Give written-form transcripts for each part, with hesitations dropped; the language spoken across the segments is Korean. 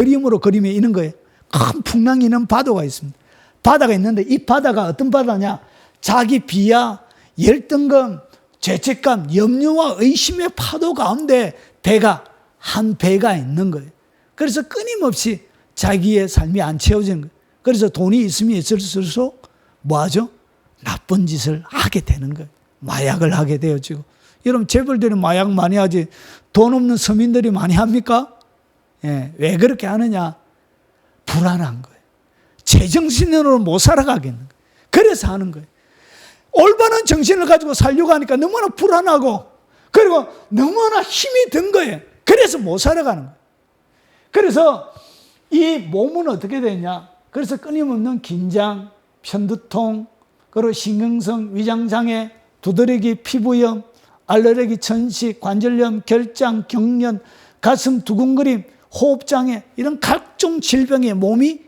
그림으로 그리면 있는 거예요. 큰 풍랑이 있는 바다가 있습니다. 바다가 있는데 이 바다가 어떤 바다냐? 자기 비하, 열등감, 죄책감, 염려와 의심의 파도 가운데 한 배가 있는 거예요. 그래서 끊임없이 자기의 삶이 안 채워지는 거예요. 그래서 돈이 있으면 있을수록 뭐하죠? 나쁜 짓을 하게 되는 거예요. 마약을 하게 되어지고. 여러분 재벌들이 마약 많이 하지 돈 없는 서민들이 많이 합니까? 예, 왜 그렇게 하느냐? 불안한 거예요. 제정신으로 못 살아가겠는 거예요. 그래서 하는 거예요. 올바른 정신을 가지고 살려고 하니까 너무나 불안하고 그리고 너무나 힘이 든 거예요. 그래서 못 살아가는 거예요. 그래서 이 몸은 어떻게 되냐? 그래서 끊임없는 긴장, 편두통, 그리고 신경성 위장장애, 두드러기 피부염, 알레르기 천식, 관절염, 결장, 경련, 가슴 두근거림, 호흡장애 이런 각종 질병에 몸이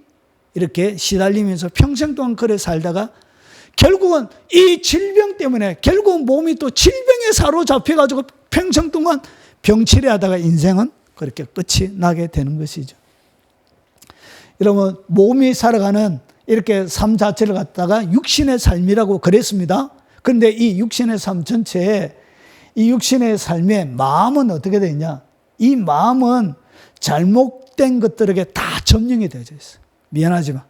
이렇게 시달리면서 평생 동안 그래 살다가 결국은 이 질병 때문에 결국은 몸이 또 질병에 사로잡혀가지고 평생 동안 병치레하다가 인생은 그렇게 끝이 나게 되는 것이죠. 여러분 몸이 살아가는 이렇게 삶 자체를 갖다가 육신의 삶이라고 그랬습니다. 그런데 이 육신의 삶 전체에 이 육신의 삶의 마음은 어떻게 되냐? 이 마음은 잘못된 것들에게 다 점령이 되어져 있어요. 미안하지만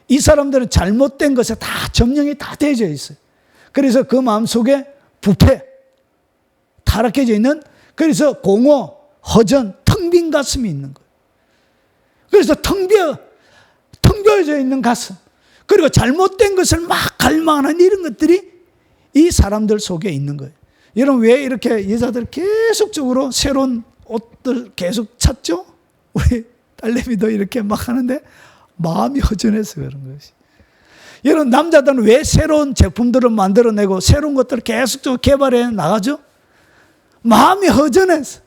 이 사람들은 잘못된 것에 다 점령이 다 되어져 있어요. 그래서 그 마음속에 부패, 타락해져 있는 그래서 공허, 허전, 텅 빈 가슴이 있는 거예요. 그래서 텅 비어져 있는 가슴 그리고 잘못된 것을 막 갈망하는 이런 것들이 이 사람들 속에 있는 거예요. 여러분 왜 이렇게 여자들 계속적으로 새로운 옷들 계속 찾죠? 우리 딸내미도 이렇게 막 하는데 마음이 허전해서 그런 것이. 여러분 남자들은 왜 새로운 제품들을 만들어내고 새로운 것들을 계속적으로 개발해 나가죠? 마음이 허전해서.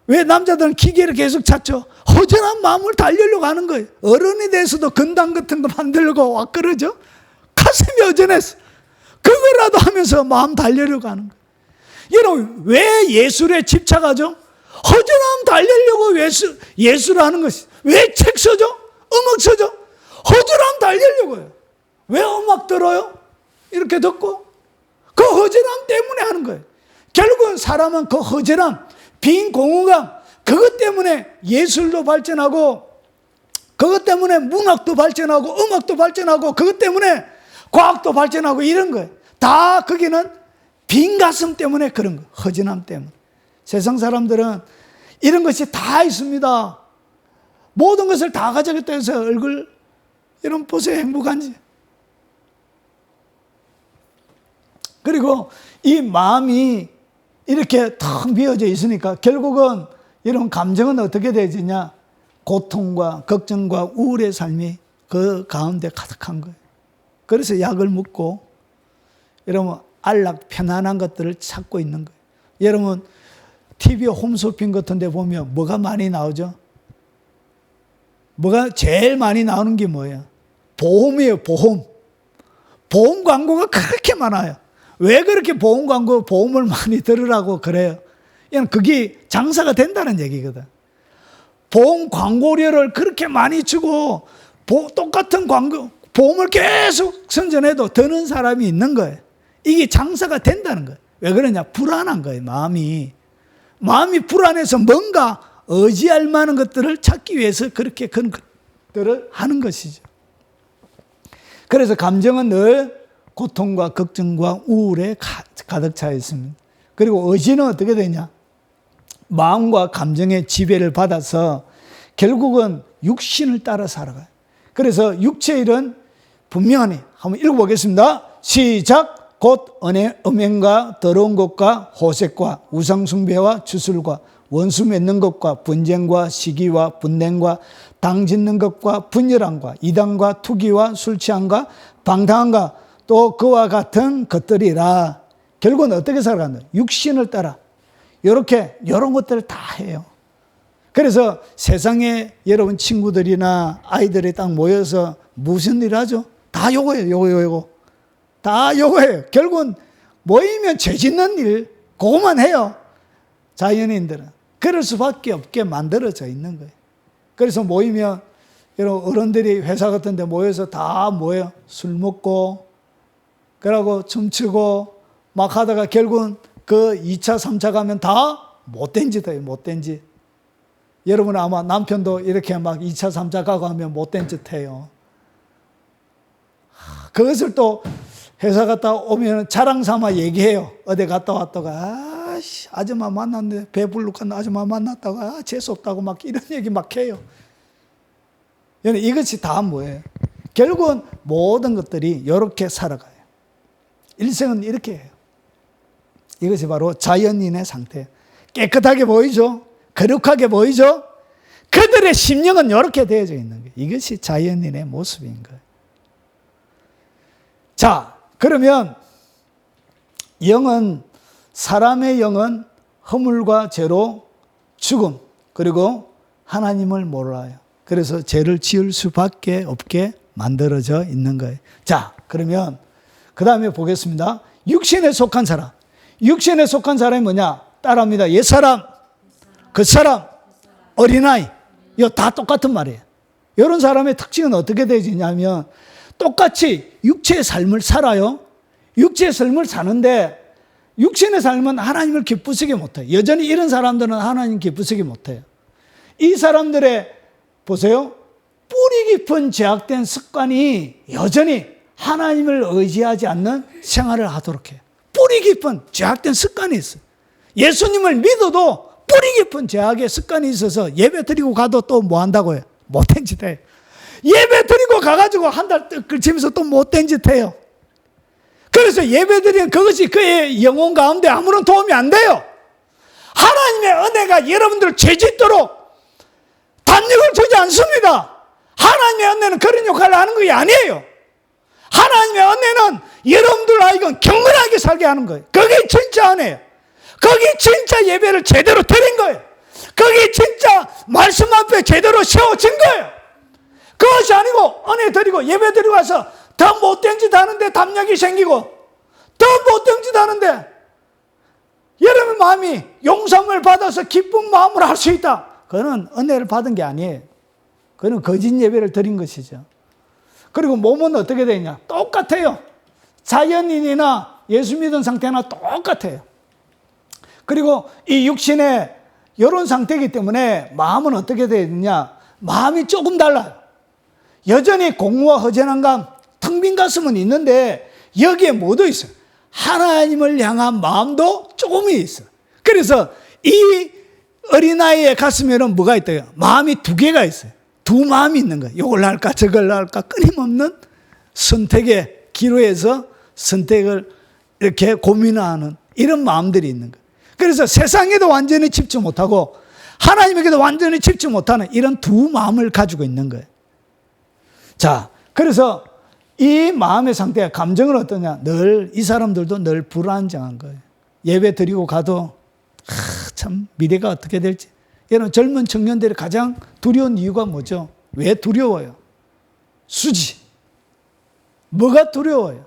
왜 남자들은 기계를 계속 찾죠? 허전한 마음을 달려려고 하는 거예요. 어른이 돼서도 건담 같은 거 만들려고 와 그러죠? 가슴이 허전해서. 그거라도 하면서 마음 달려려고 하는 거예요. 여러분 왜 예술에 집착하죠? 허전함 달려려고 예술을 하는 것이. 왜 책 써죠? 음악 써죠? 허전함 달려려고 해요. 왜 음악 들어요? 이렇게 듣고 그 허전함 때문에 하는 거예요. 결국은 사람은 그 허전함, 빈 공허감 그것 때문에 예술도 발전하고 그것 때문에 문학도 발전하고 음악도 발전하고 그것 때문에 과학도 발전하고 이런 거예요. 다 거기는 빈 가슴 때문에 그런 거예요. 허전함 때문에. 세상 사람들은 이런 것이 다 있습니다. 모든 것을 다 가져겠다 해서 얼굴 이런 보세요. 행복한지. 그리고 이 마음이 이렇게 텅 비어져 있으니까 결국은 이런 감정은 어떻게 되지냐? 고통과 걱정과 우울의 삶이 그 가운데 가득한 거예요. 그래서 약을 먹고 여러분 안락 편안한 것들을 찾고 있는 거예요. 여러분 TV 홈쇼핑 같은 데 보면 뭐가 많이 나오죠? 뭐가 제일 많이 나오는 게 뭐예요? 보험이에요. 보험 광고가 그렇게 많아요. 왜 그렇게 보험을 많이 들으라고 그래요? 그게 장사가 된다는 얘기거든. 보험 광고료를 그렇게 많이 주고 똑같은 보험을 계속 선전해도 드는 사람이 있는 거예요. 이게 장사가 된다는 거예요. 왜 그러냐? 불안한 거예요. 마음이 불안해서 뭔가 의지할 만한 것들을 찾기 위해서 그렇게 그런 것들을 하는 것이죠. 그래서 감정은 늘 고통과 걱정과 우울에 가득 차 있습니다. 그리고 의지는 어떻게 되냐? 마음과 감정의 지배를 받아서 결국은 육신을 따라 살아가요. 그래서 육체의 일은 분명하니 한번 읽어보겠습니다. 시작! 곧 음행과 더러운 것과 호색과 우상숭배와 주술과 원수 맺는 것과 분쟁과 시기와 분냉과 당 짓는 것과 분열함과 이단과 투기와 술 취함과 방탕함과 또 그와 같은 것들이라. 결국은 어떻게 살아간다? 육신을 따라 이런 것들을 다 해요. 그래서 세상에 여러분 친구들이나 아이들이 딱 모여서 무슨 일 하죠? 다 요거예요. 요거. 다 요거예요. 결국은 모이면 죄 짓는 일 그거만 해요. 자연인들은. 그럴 수밖에 없게 만들어져 있는 거예요. 그래서 모이면 이런 어른들이 회사 같은 데 모여서 다 모여 술 먹고 그러고 춤추고 막 하다가 결국은 그 2차, 3차 가면 다 못된 짓 해요. 못된 짓. 여러분 아마 남편도 이렇게 막 2차, 3차 가고 하면 못된 짓 해요. 그것을 또 회사 갔다 오면 자랑 삼아 얘기해요. 어디 갔다 왔다가 아씨 아줌마 만났는데 배불룩한 아줌마 만났다가 재수없다고 막 이런 얘기 막 해요. 이것이 다 뭐예요? 결국은 모든 것들이 이렇게 살아가요. 일생은 이렇게 해요. 이것이 바로 자연인의 상태. 깨끗하게 보이죠? 거룩하게 보이죠? 그들의 심령은 이렇게 되어져 있는 거예요. 이것이 자연인의 모습인 거예요. 자, 그러면 사람의 영은 허물과 죄로 죽음, 그리고 하나님을 몰라요. 그래서 죄를 지을 수밖에 없게 만들어져 있는 거예요. 자, 그러면 그 다음에 보겠습니다. 육신에 속한 사람. 육신에 속한 사람이 뭐냐? 따라합니다. 옛사람, 그 사람, 어린아이. 이거 다 똑같은 말이에요. 이런 사람의 특징은 어떻게 되지냐면 똑같이 육체의 삶을 살아요. 육체의 삶을 사는데 육신의 삶은 하나님을 기쁘시게 못해요. 여전히 이런 사람들은 하나님 기쁘시게 못해요. 이 사람들의 보세요. 뿌리 깊은 죄악된 습관이 여전히 하나님을 의지하지 않는 생활을 하도록 해요. 뿌리 깊은 죄악된 습관이 있어요. 예수님을 믿어도 뿌리 깊은 죄악의 습관이 있어서 예배 드리고 가도 또 뭐 한다고 해요? 못된 짓 해요. 예배 드리고 가가지고 한 달 끌치면서 또 못된 짓 해요. 그래서 예배 드리는 그것이 그의 영혼 가운데 아무런 도움이 안 돼요. 하나님의 은혜가 여러분들 죄짓도록 담력을 주지 않습니다. 하나님의 은혜는 그런 역할을 하는 것이 아니에요. 하나님의 은혜는 여러분들 아이건 경건하게 살게 하는 거예요. 그게 진짜 은혜예요. 그게 진짜 예배를 제대로 드린 거예요. 그게 진짜 말씀 앞에 제대로 세워진 거예요. 그것이 아니고 은혜 드리고 예배 드리고 와서 더 못된 짓 하는데 담력이 생기고 더 못된 짓 하는데 여러분 마음이 용서를 받아서 기쁜 마음으로 할 수 있다. 그거는 은혜를 받은 게 아니에요. 그거는 거짓 예배를 드린 것이죠. 그리고 몸은 어떻게 되냐? 똑같아요. 자연인이나 예수 믿은 상태나 똑같아요. 그리고 이 육신의 이런 상태이기 때문에 마음은 어떻게 되느냐? 마음이 조금 달라요. 여전히 공허와 허전한 감, 텅 빈 가슴은 있는데 여기에 뭐도 있어요? 하나님을 향한 마음도 조금이 있어요. 그래서 이 어린아이의 가슴에는 뭐가 있대요? 마음이 두 개가 있어요. 두 마음이 있는 거예요. 이걸 할까 저걸 할까 끊임없는 선택의 기로에서 선택을 이렇게 고민하는 이런 마음들이 있는 거예요. 그래서 세상에도 완전히 집중 못하고 하나님에게도 완전히 집중 못하는 이런 두 마음을 가지고 있는 거예요. 자, 그래서 이 마음의 상태가 감정은 어떠냐? 늘 이 사람들도 늘 불안정한 거예요. 예배 드리고 가도 참 미래가 어떻게 될지. 여러분 젊은 청년들이 가장 두려운 이유가 뭐죠? 왜 두려워요? 수지. 뭐가 두려워요?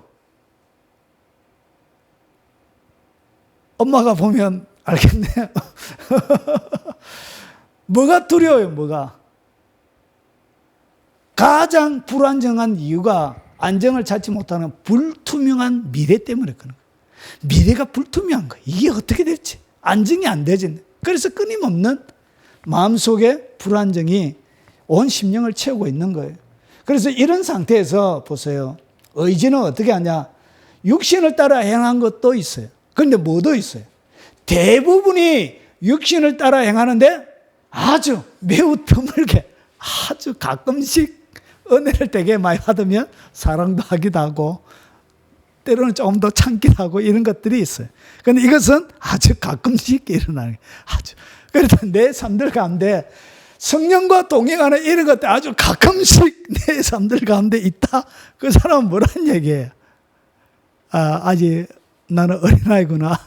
엄마가 보면 알겠네요. 뭐가 두려워요? 뭐가? 가장 불안정한 이유가 안정을 찾지 못하는 불투명한 미래 때문에 그런 거예요. 미래가 불투명한 거예요. 이게 어떻게 될지 안정이 안 되지. 그래서 끊임없는 마음속에 불안정이 온 심령을 채우고 있는 거예요. 그래서 이런 상태에서 보세요. 의지는 어떻게 하냐? 육신을 따라 행한 것도 있어요. 그런데 뭐도 있어요? 대부분이 육신을 따라 행하는데 아주 매우 드물게 아주 가끔씩 은혜를 되게 많이 받으면 사랑도 하기도 하고 때로는 조금 더 참기도 하고 이런 것들이 있어요. 그런데 이것은 아주 가끔씩 일어나는 거예요. 아주. 그래서 내 삶들 가운데 성령과 동행하는 이런 것들 아주 가끔씩 내 삶들 가운데 있다. 그 사람은 뭐라는 얘기예요? 아직 나는 어린아이구나.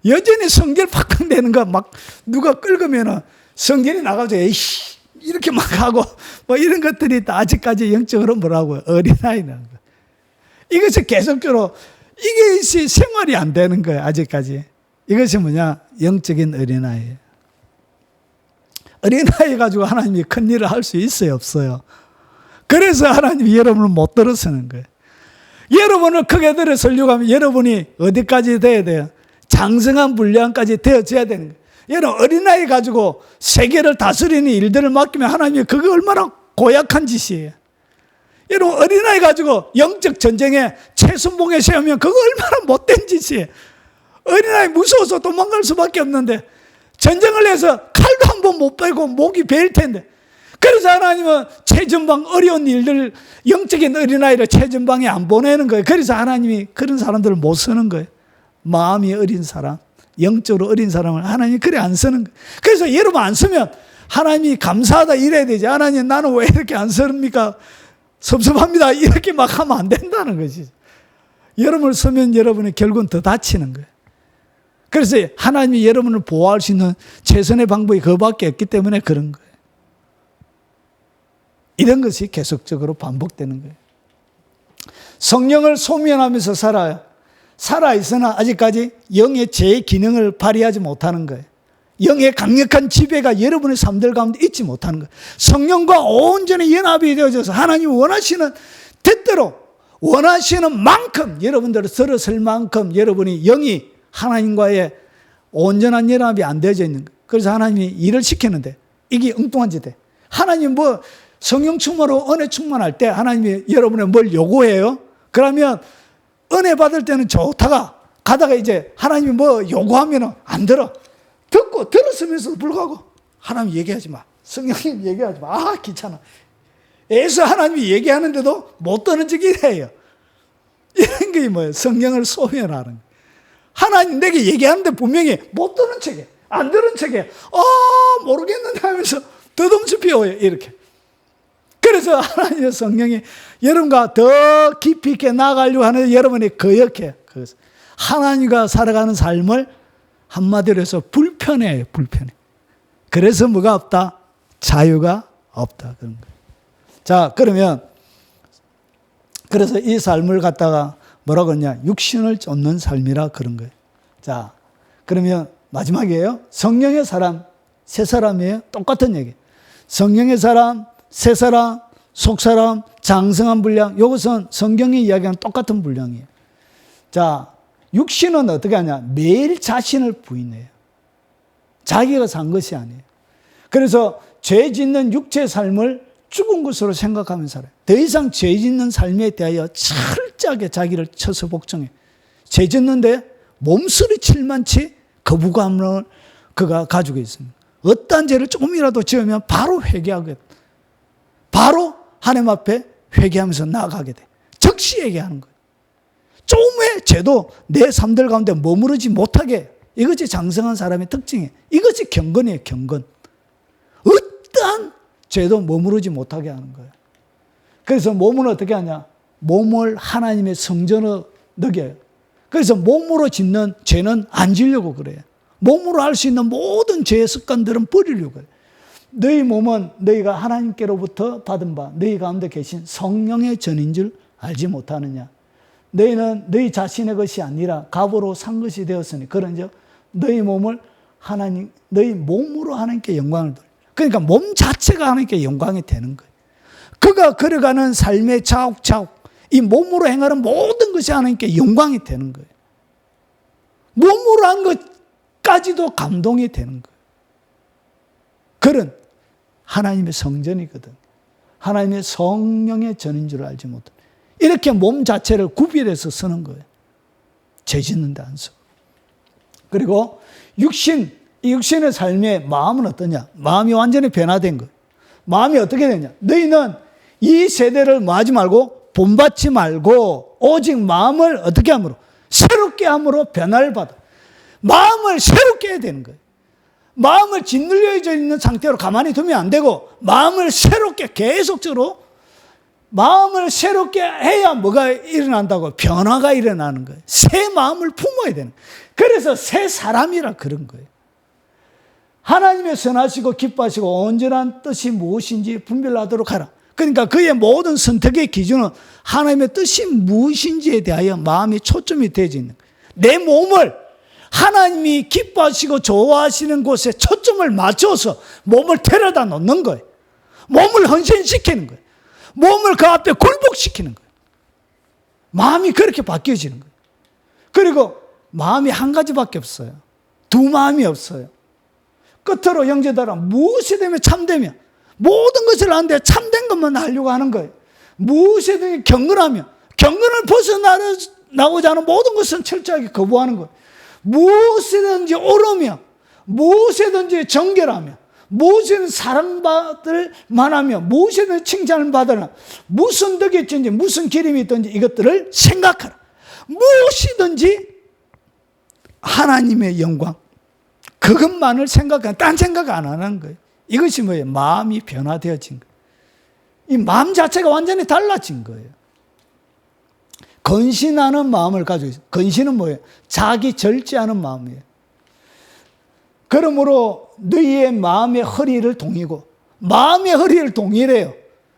여전히 성질 팍팍 내는 거 막 누가 끌으면은 성질이 나가지고 에이씨 이렇게 막 하고 뭐 이런 것들이 다 아직까지 영적으로 뭐라고요? 어린아이라는 거. 이것이 계속적으로 이것이 생활이 안 되는 거예요. 아직까지. 이것이 뭐냐? 영적인 어린아이예요. 어린아이 가지고 하나님이 큰 일을 할 수 있어요, 없어요? 그래서 하나님이 여러분을 못 들어서는 거예요. 여러분을 크게 들어 설교하면 여러분이 어디까지 돼야 돼요? 장성한 분량까지 되어져야 되는 거예요. 여러분 어린아이 가지고 세계를 다스리는 일들을 맡기면 하나님이 그게 얼마나 고약한 짓이에요. 여러분 어린아이 가지고 영적 전쟁에 최선봉에 세우면 그거 얼마나 못된 짓이에요. 어린아이 무서워서 도망갈 수밖에 없는데 전쟁을 해서 칼도 한 번 못 빼고 목이 베일 텐데, 그래서 하나님은 최전방 어려운 일들, 영적인 어린아이를 최전방에 안 보내는 거예요. 그래서 하나님이 그런 사람들을 못 쓰는 거예요. 마음이 어린 사람, 영적으로 어린 사람을 하나님이 그래 안 쓰는 거예요. 그래서 여러분 안 쓰면 하나님이 감사하다 이래야 되지. 하나님 나는 왜 이렇게 안 씁니까? 섭섭합니다. 이렇게 막 하면 안 된다는 거지. 여러분을 쓰면 여러분이 결국은 더 다치는 거예요. 그래서 하나님이 여러분을 보호할 수 있는 최선의 방법이 그거밖에 없기 때문에 그런 거예요. 이런 것이 계속적으로 반복되는 거예요. 성령을 소면하면서 살아요. 살아있으나 아직까지 영의 제 기능을 발휘하지 못하는 거예요. 영의 강력한 지배가 여러분의 삶들 가운데 있지 못하는 거예요. 성령과 온전히 연합이 되어져서 하나님이 원하시는 뜻대로 원하시는 만큼 여러분들을 들어설 만큼 여러분이 영이 하나님과의 온전한 연합이 안 되어져 있는 거예요. 그래서 하나님이 일을 시키는데 이게 엉뚱한 짓 돼. 하나님 뭐 성령 충만으로 은혜 충만할 때 하나님이 여러분의 뭘 요구해요? 그러면 은혜 받을 때는 좋다가 가다가 이제 하나님이 뭐 요구하면 안 들어. 듣고 들었으면서도 불구하고 하나님 얘기하지 마. 성령님 얘기하지 마. 아 귀찮아. 애서 하나님이 얘기하는데도 못 듣는 척 이래요. 이런 게 뭐예요? 성령을 소멸하는 거예요. 하나님 내게 얘기하는데 분명히 못 듣는 척해. 안 들은 척해. 모르겠는데 하면서 더듬치 피워요. 이렇게. 그래서 하나님의 성령이 여러분과 더 깊이 있게 나아가려고 하는 여러분이 거역해요. 그래서 하나님과 살아가는 삶을 한마디로 해서 불편해요. 불편해. 그래서 뭐가 없다? 자유가 없다. 그런 거예요. 자, 그러면 그래서 이 삶을 갖다가 뭐라고 하냐? 육신을 쫓는 삶이라 그런 거예요. 자, 그러면 마지막이에요. 성령의 사람, 새 사람이에요. 똑같은 얘기. 성령의 사람, 새 사람, 속 사람, 장성한 분량. 이것은 성경이 이야기하는 똑같은 분량이에요. 자, 육신은 어떻게 하냐? 매일 자신을 부인해요. 자기가 산 것이 아니에요. 그래서 죄 짓는 육체의 삶을 죽은 것으로 생각하면 살아요. 더 이상 죄 짓는 삶에 대하여 철저하게 자기를 쳐서 복종해. 죄 짓는데 몸소리 칠만치 거부감을 그가 가지고 있습니다. 어떠한 죄를 조금이라도 지으면 바로 회개하게 돼. 바로 하나님 앞에 회개하면서 나아가게 돼. 즉시 얘기하는 거예요. 조금의 죄도 내 삶들 가운데 머무르지 못하게 해요. 이것이 장성한 사람의 특징이에요. 이것이 경건이에요. 경건. 어떠한 죄도 머무르지 못하게 하는 거예요. 그래서 몸은 어떻게 하냐? 몸을 하나님의 성전으로 넣여요. 그래서 몸으로 짓는 죄는 안 지려고 그래요. 몸으로 할 수 있는 모든 죄의 습관들은 버리려고 해요. 너희 몸은 너희가 하나님께로부터 받은 바 너희 가운데 계신 성령의 전인 줄 알지 못하느냐. 너희는 너희 자신의 것이 아니라 값으로 산 것이 되었으니 그런즉 너희 몸을 하나님, 너희 몸으로 하나님께 영광을 돌려. 그러니까 몸 자체가 하나님께 영광이 되는 거예요. 그가 걸어가는 삶의 차곡차곡 이 몸으로 행하는 모든 것이 하나님께 영광이 되는 거예요. 몸으로 한 것까지도 감동이 되는 거예요. 그런 하나님의 성전이거든. 하나님의 성령의 전인 줄 알지 못해. 이렇게 몸 자체를 구별해서 쓰는 거예요. 죄 짓는데 안 써. 그리고 육신, 이 육신의 삶의 마음은 어떠냐? 마음이 완전히 변화된 거예요. 마음이 어떻게 되냐? 너희는 이 세대를 뭐 하지 말고 본받지 말고 오직 마음을 어떻게 함으로? 새롭게 함으로 변화를 받아. 마음을 새롭게 해야 되는 거예요. 마음을 짓눌려져 있는 상태로 가만히 두면 안 되고 마음을 새롭게 계속적으로 마음을 새롭게 해야 뭐가 일어난다고? 변화가 일어나는 거예요. 새 마음을 품어야 되는 거예요. 그래서 새 사람이라 그런 거예요. 하나님의 선하시고 기뻐하시고 온전한 뜻이 무엇인지 분별하도록 하라. 그러니까 그의 모든 선택의 기준은 하나님의 뜻이 무엇인지에 대하여 마음이 초점이 되어져 있는 거예요. 내 몸을 하나님이 기뻐하시고 좋아하시는 곳에 초점을 맞춰서 몸을 데려다 놓는 거예요. 몸을 헌신시키는 거예요. 몸을 그 앞에 굴복시키는 거예요. 마음이 그렇게 바뀌어지는 거예요. 그리고 마음이 한 가지밖에 없어요. 두 마음이 없어요. 끝으로 형제들아, 무엇이 되면 참되며 모든 것을 아는데 참된 것만 하려고 하는 거예요. 무엇이든 경건하며 경건을 벗어나고자 하는 모든 것은 철저하게 거부하는 거예요. 무엇이든지 옳으며 무엇이든지 정결하며 무엇이든 사랑받을 만하며 무엇이든 칭찬을 받으나 무슨 덕이 있든지 무슨 기름이 있든지 이것들을 생각하라. 무엇이든지 하나님의 영광, 그것만을 생각하는, 딴 생각 안 하는 거예요. 이것이 뭐예요? 마음이 변화되어진 거예요. 이 마음 자체가 완전히 달라진 거예요. 건신하는 마음을 가지고 있어요. 건신은 뭐예요? 자기 절제하는 마음이에요. 그러므로 너희의 마음의 허리를 동이고, 마음의 허리를 동이래요.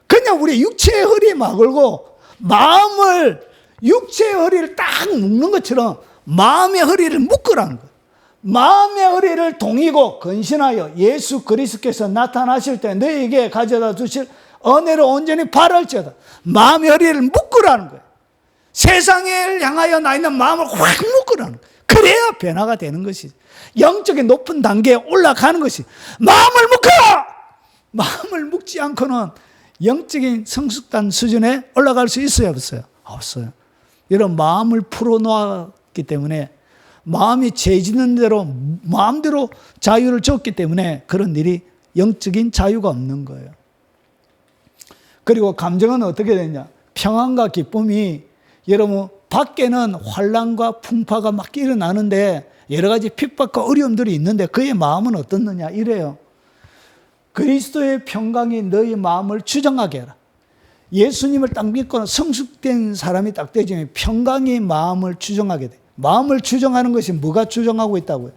그냥 우리 육체의 허리에 막 걸고 마음을, 육체의 허리를 딱 묶는 것처럼 마음의 허리를 묶으라는 거예요. 마음의 허리를 동이고 건신하여 예수 그리스도께서 나타나실 때 너희에게 가져다 주실 은혜를 온전히 바랄지어다. 마음의 허리를 묶으라는 거예요. 세상을 향하여 나 있는 마음을 확 묶으라는 거예요. 그래야 변화가 되는 것이죠. 영적인 높은 단계에 올라가는 것이. 마음을 묶어! 마음을 묶지 않고는 영적인 성숙단 수준에 올라갈 수 있어요, 없어요? 없어요. 이런 마음을 풀어놓았기 때문에, 마음이 죄짓는 대로 마음대로 자유를 줬기 때문에 그런 일이, 영적인 자유가 없는 거예요. 그리고 감정은 어떻게 되냐? 평안과 기쁨이, 여러분 밖에는 환난과 풍파가 막 일어나는데 여러 가지 핍박과 어려움들이 있는데 그의 마음은 어떻느냐? 이래요. 그리스도의 평강이 너희 마음을 주장하게 해라. 예수님을 딱 믿고는 성숙된 사람이 딱 되지만 평강이 마음을 주장하게 돼. 마음을 주장하는 것이 뭐가 주장하고 있다고요?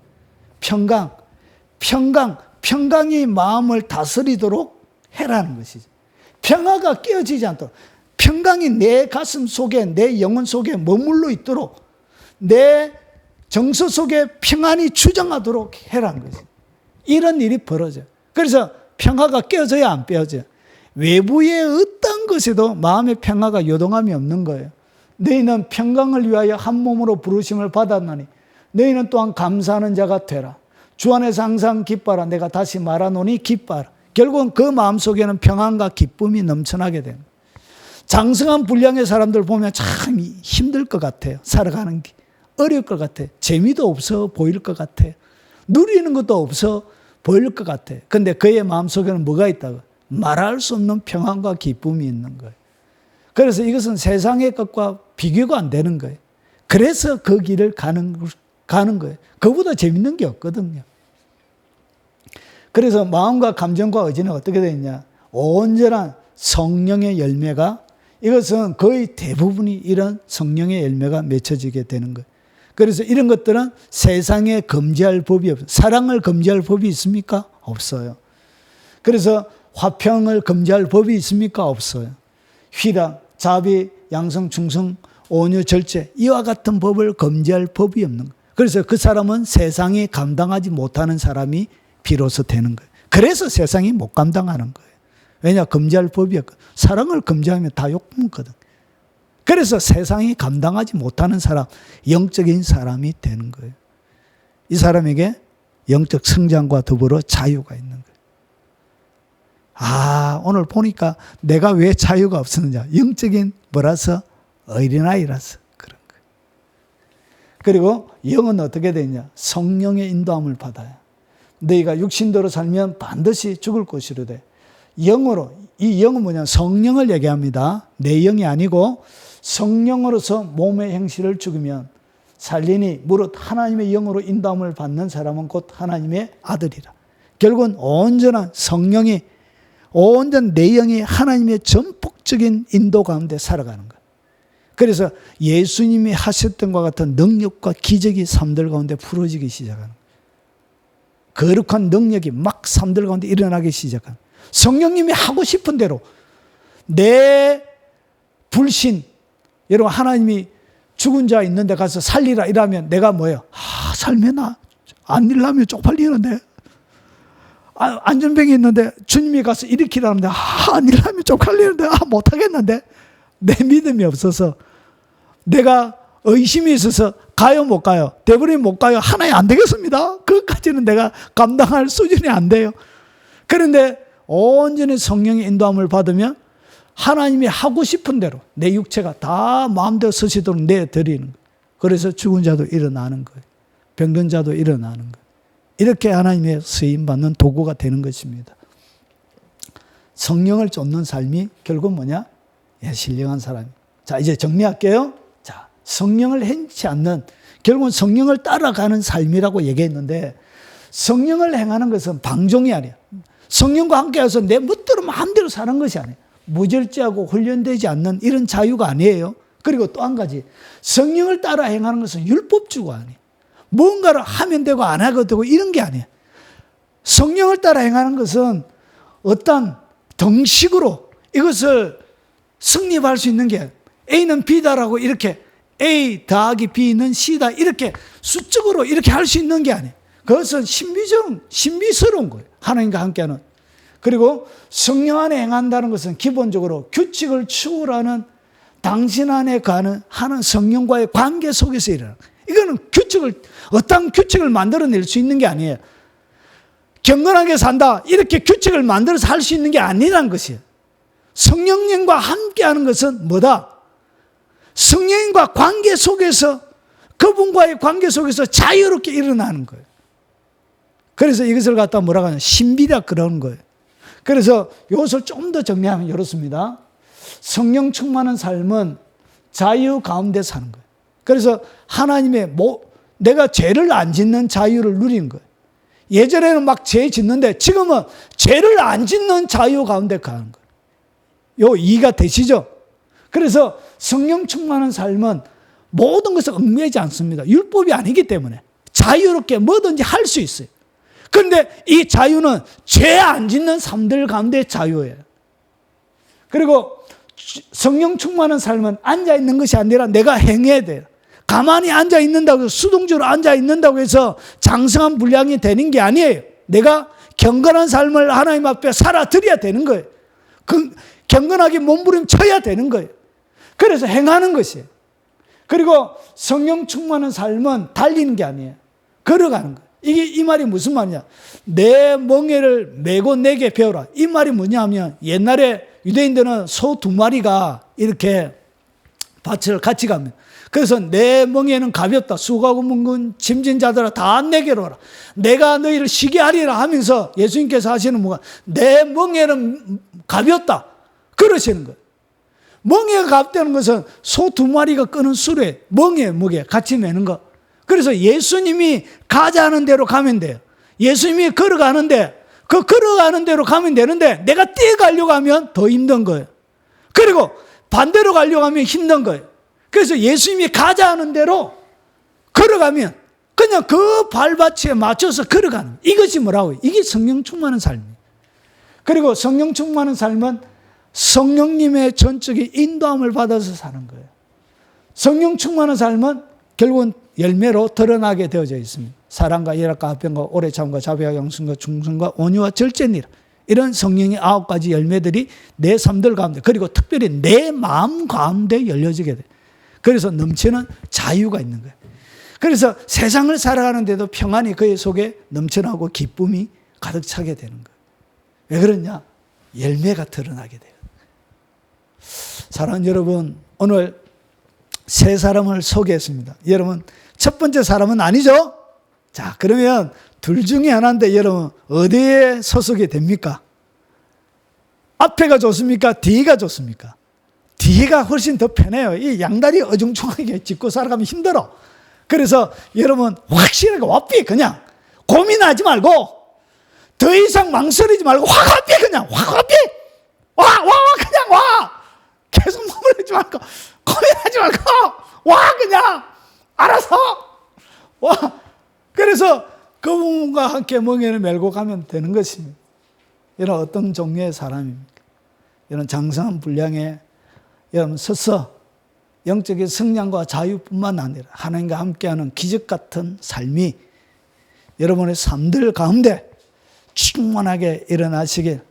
평강. 평강이 마음을 다스리도록 해라는 것이죠. 평화가 깨어지지 않도록. 평강이 내 가슴 속에, 내 영혼 속에 머물러 있도록, 내 정서 속에 평안이 주장하도록 해라는 거죠. 이런 일이 벌어져요. 그래서 평화가 깨어져야 안 깨어져요. 외부의 어떤 것에도 마음의 평화가 요동함이 없는 거예요. 너희는 평강을 위하여 한 몸으로 부르심을 받았나니 너희는 또한 감사하는 자가 되라. 주 안에서 항상 기뻐하라. 내가 다시 말하노니 기뻐하라. 결국은 그 마음속에는 평안과 기쁨이 넘쳐나게 됩니다. 장성한 분량의 사람들 보면 참 힘들 것 같아요. 살아가는 게 어려울 것 같아요. 재미도 없어 보일 것 같아요. 누리는 것도 없어 보일 것 같아요. 근데 그의 마음속에는 뭐가 있다고? 말할 수 없는 평안과 기쁨이 있는 거예요. 그래서 이것은 세상의 것과 비교가 안 되는 거예요. 그래서 그 길을 가는 거예요. 그보다 재밌는 게 없거든요. 그래서 마음과 감정과 의지는 어떻게 되느냐? 온전한 성령의 열매가, 이것은 거의 대부분이 이런 성령의 열매가 맺혀지게 되는 거예요. 그래서 이런 것들은 세상에 금지할 법이 없어요. 사랑을 금지할 법이 있습니까? 없어요. 그래서 화평을 금지할 법이 있습니까? 없어요. 희락, 자비, 양성, 충성, 온유, 절제, 이와 같은 법을 금지할 법이 없는 거예요. 그래서 그 사람은 세상이 감당하지 못하는 사람이 비로소 되는 거예요. 그래서 세상이 못 감당하는 거예요. 왜냐? 금지할 법이 없거든. 사랑을 금지하면 다 욕먹거든. 그래서 세상이 감당하지 못하는 사람, 영적인 사람이 되는 거예요. 이 사람에게 영적 성장과 더불어 자유가 있는 거예요. 아, 오늘 보니까 내가 왜 자유가 없었느냐? 영적인 뭐라서? 어린아이라서 그런 거예요. 그리고 영은 어떻게 되냐? 성령의 인도함을 받아요. 너희가 육신대로 살면 반드시 죽을 것이로되 영으로, 이 영은 뭐냐? 성령을 얘기합니다. 내 영이 아니고 성령으로서 몸의 행실을 죽이면 살리니 무릇 하나님의 영으로 인도함을 받는 사람은 곧 하나님의 아들이라. 결국은 온전한 성령이, 온전 내 영이 하나님의 전폭적인 인도 가운데 살아가는 거예요. 그래서 예수님이 하셨던 것과 같은 능력과 기적이 삶들 가운데 풀어지기 시작하는 거예요. 거룩한 능력이 막 삶들 가운데 일어나기 시작하는 거예요. 성령님이 하고 싶은 대로 내 불신, 여러분 하나님이 죽은 자 있는데 가서 살리라 이러면 내가 뭐예요? 삶에 나 안 일하면 쪽팔리는데. 안전병이 있는데 주님이 가서 일으키라는데 안 일하면 쪽팔리는데 못하겠는데. 내 믿음이 없어서, 내가 의심이 있어서 가요 못 가요? 대부분 못 가요? 하나에 안 되겠습니다. 그것까지는 내가 감당할 수준이 안 돼요. 그런데 온전히 성령의 인도함을 받으면 하나님이 하고 싶은 대로 내 육체가 다 마음대로 서시도록 내드리는 거예요. 그래서 죽은 자도 일어나는 거예요. 병든 자도 일어나는 거예요. 이렇게 하나님의 쓰임받는 도구가 되는 것입니다. 성령을 쫓는 삶이 결국 뭐냐? 신령한 사람. 자, 이제 정리할게요. 자, 성령을 행치 않는, 결국은 성령을 따라가는 삶이라고 얘기했는데, 성령을 행하는 것은 방종이 아니야. 성령과 함께해서 내 멋대로 마음대로 사는 것이 아니에요. 무절제하고 훈련되지 않는 이런 자유가 아니에요. 그리고 또 한 가지, 성령을 따라 행하는 것은 율법주가 아니에요. 뭔가를 하면 되고 안 하고 되고 이런 게 아니에요. 성령을 따라 행하는 것은 어떤 덩식으로 이것을 승립할 수 있는 게, A는 B다라고 이렇게 A 더하기 B는 C다 이렇게 수적으로 이렇게 할 수 있는 게 아니에요. 그것은 신비스러운 거예요. 하나님과 함께하는. 그리고 성령 안에 행한다는 것은 기본적으로 규칙을 추구하는, 당신 안에 하는 성령과의 관계 속에서 일어나는 거예요. 이거는 어떤 규칙을 만들어낼 수 있는 게 아니에요. 경건하게 산다 이렇게 규칙을 만들어서 할 수 있는 게 아니라는 것이에요. 성령님과 함께하는 것은 뭐다? 성령님과 관계 속에서, 그분과의 관계 속에서 자유롭게 일어나는 거예요. 그래서 이것을 갖다 뭐라고 하냐? 신비라 그러는 거예요. 그래서 이것을 좀 더 정리하면 이렇습니다. 성령 충만한 삶은 자유 가운데 사는 거예요. 그래서 하나님의 내가 죄를 안 짓는 자유를 누리는 거예요. 예전에는 막 죄 짓는데 지금은 죄를 안 짓는 자유 가운데 가는 거예요. 요 이해가 되시죠? 그래서 성령 충만한 삶은 모든 것을 얽매이지 않습니다. 율법이 아니기 때문에 자유롭게 뭐든지 할 수 있어요. 그런데 이 자유는 죄 안 짓는 삶들 가운데 자유예요. 그리고 성령 충만한 삶은 앉아있는 것이 아니라 내가 행해야 돼요. 가만히 앉아있는다고 해서, 수동적으로 앉아있는다고 해서 장성한 분량이 되는 게 아니에요. 내가 경건한 삶을 하나님 앞에 살아드려야 되는 거예요. 경건하게 몸부림쳐야 되는 거예요. 그래서 행하는 것이에요. 그리고 성령 충만한 삶은 달리는 게 아니에요. 걸어가는 거예요. 이 말이 무슨 말이냐? 내 멍에를 메고 내게 배우라. 이 말이 뭐냐 하면, 옛날에 유대인들은 소 2마리가 이렇게 밭을 같이 가면, 그래서 내 멍에는 가볍다. 수고하고 묵은 짐진 자들아 다 내게로 오라. 내가 너희를 쉬게 하리라 하면서 예수님께서 하시는 뭐가, 내 멍에는 가볍다. 그러시는 거예요. 멍에가 가볍다는 것은 소 2마리가 끄는 수레, 멍에 무게 같이 매는 거. 그래서 예수님이 가자 하는 대로 가면 돼요. 예수님이 걸어가는데 그 걸어가는 대로 가면 되는데 내가 뛰어가려고 하면 더 힘든 거예요. 그리고 반대로 가려고 하면 힘든 거예요. 그래서 예수님이 가자 하는 대로 걸어가면 그냥 그 발받침에 맞춰서 걸어가는, 이것이 뭐라고요? 이게 성령 충만한 삶이에요. 그리고 성령 충만한 삶은 성령님의 전적인 인도함을 받아서 사는 거예요. 성령 충만한 삶은 결국은 열매로 드러나게 되어져 있습니다. 사랑과 희락과 화평과 오래 참과 자비와 양순과 충성과 온유와 절제니라. 이런 성령의 9가지 열매들이 내 삶들 가운데, 그리고 특별히 내 마음 가운데 열려지게 돼요. 그래서 넘치는 자유가 있는 거예요. 그래서 세상을 살아가는데도 평안이 그의 속에 넘쳐나고 기쁨이 가득 차게 되는 거예요. 왜 그러냐? 열매가 드러나게 돼요. 사랑하는 여러분, 오늘 세 사람을 소개했습니다. 여러분, 첫 번째 사람은 아니죠? 자, 그러면 둘 중에 하나인데 여러분 어디에 소속이 됩니까? 앞에가 좋습니까? 뒤가 좋습니까? 뒤가 훨씬 더 편해요. 이 양다리 어중충하게 짚고 살아가면 힘들어. 그래서 여러분 확실하게 와삐, 그냥 고민하지 말고 더 이상 망설이지 말고 확 와삐, 그냥 확 와삐, 와 그냥 와, 계속 머무르지 말고 고민하지 말고 와, 그냥 알아서 와. 그래서 그분과 함께 멍에를 메고 가면 되는 것입니다. 이런 어떤 종류의 사람입니까? 이런 장성한 분량에 여러분 서서 영적인 성장과 자유뿐만 아니라 하나님과 함께하는 기적 같은 삶이 여러분의 삶들 가운데 충만하게 일어나시길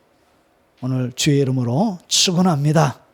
오늘 주의 이름으로 축원합니다.